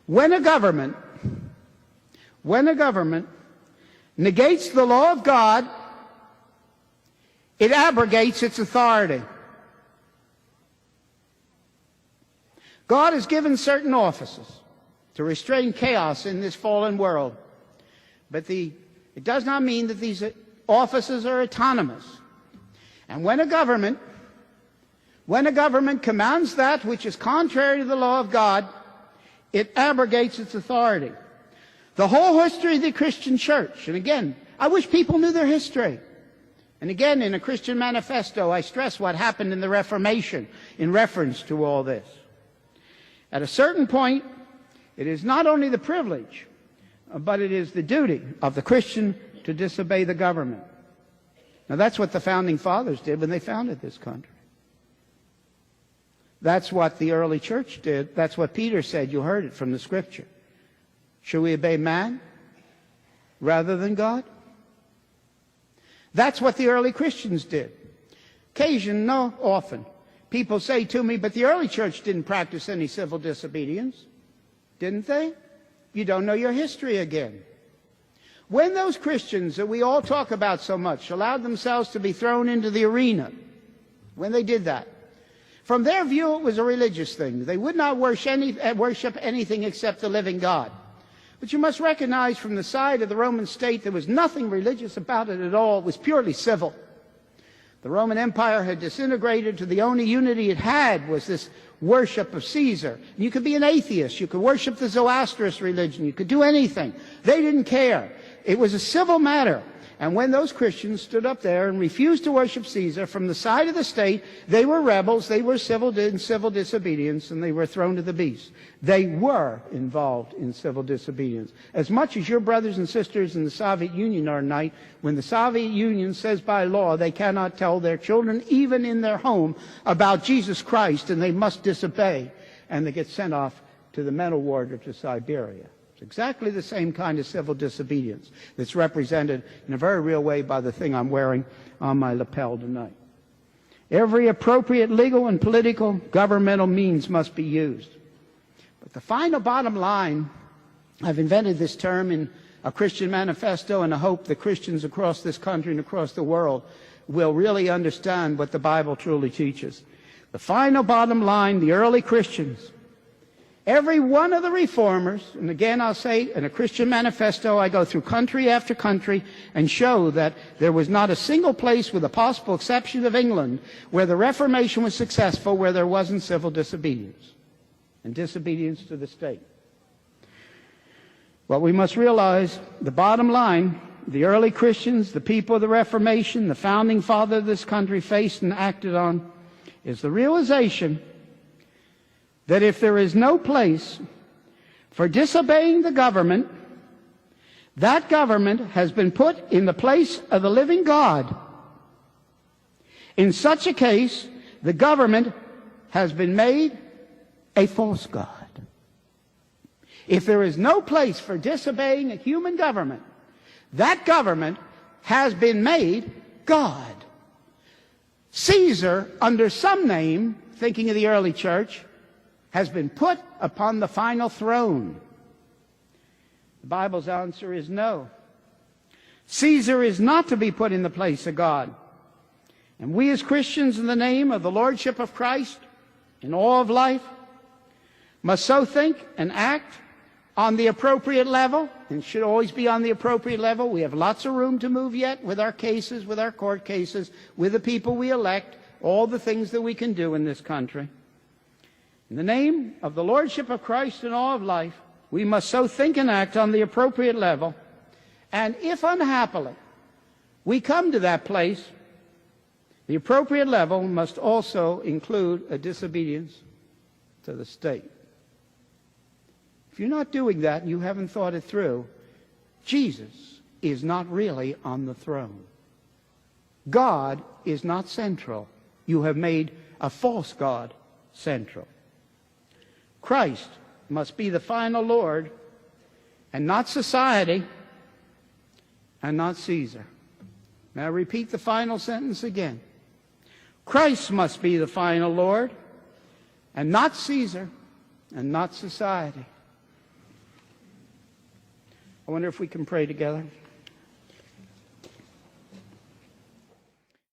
When a government negates the law of God, it abrogates its authority. God has given certain offices to restrain chaos in this fallen world, but it does not mean that these offices are autonomous. And when a government commands that which is contrary to the law of God, it abrogates its authority. The whole history of the Christian church, and again, I wish people knew their history. And again, in a Christian manifesto, I stress what happened in the Reformation in reference to all this. At a certain point, it is not only the privilege, but it is the duty of the Christian to disobey the government. Now, that's what the Founding Fathers did when they founded this country. That's what the early church did. That's what Peter said. You heard it from the Scripture. Should we obey man rather than God? That's what the early Christians did. Often, people say to me, but the early church didn't practice any civil disobedience. Didn't they? You don't know your history again. When those Christians that we all talk about so much allowed themselves to be thrown into the arena, when they did that, from their view it was a religious thing. They would not worship anything except the living God. But you must recognize from the side of the Roman state there was nothing religious about it at all. It was purely civil. The Roman Empire had disintegrated to the only unity it had was this worship of Caesar. You could be an atheist. You could worship the Zoroastrian religion. You could do anything. They didn't care. It was a civil matter. And when those Christians stood up there and refused to worship Caesar from the side of the state, they were rebels, they were in civil disobedience, and they were thrown to the beast. They were involved in civil disobedience. As much as your brothers and sisters in the Soviet Union are tonight, when the Soviet Union says by law they cannot tell their children, even in their home, about Jesus Christ, and they must disobey, and they get sent off to the mental ward or to Siberia. It's exactly the same kind of civil disobedience that's represented in a very real way by the thing I'm wearing on my lapel tonight. Every appropriate legal and political governmental means must be used. But the final bottom line, I've invented this term in a Christian manifesto, and I hope that Christians across this country and across the world will really understand what the Bible truly teaches. The final bottom line, the early Christians, every one of the reformers, and again I'll say in a Christian manifesto I go through country after country and show that there was not a single place, with the possible exception of England, where the Reformation was successful where there wasn't civil disobedience and disobedience to the state. What we must realize, the bottom line, the early Christians, the people of the Reformation, the founding father of this country faced and acted on, is the realization that if there is no place for disobeying the government, that government has been put in the place of the living God. In such a case, the government has been made a false god. If there is no place for disobeying a human government, that government has been made God. Caesar, under some name, thinking of the early church, has been put upon the final throne. The Bible's answer is no. Caesar is not to be put in the place of God. And we as Christians, in the name of the Lordship of Christ in all of life, must so think and act on the appropriate level, and should always be on the appropriate level. We have lots of room to move yet with our cases, with our court cases, with the people we elect, all the things that we can do in this country. In the name of the Lordship of Christ in all of life, we must so think and act on the appropriate level. And if unhappily we come to that place, the appropriate level must also include a disobedience to the state. If you're not doing that and you haven't thought it through, Jesus is not really on the throne. God is not central. You have made a false God central. Christ must be the final Lord, and not society, and not Caesar. May I repeat the final sentence again? Christ must be the final Lord, and not Caesar, and not society. I wonder if we can pray together.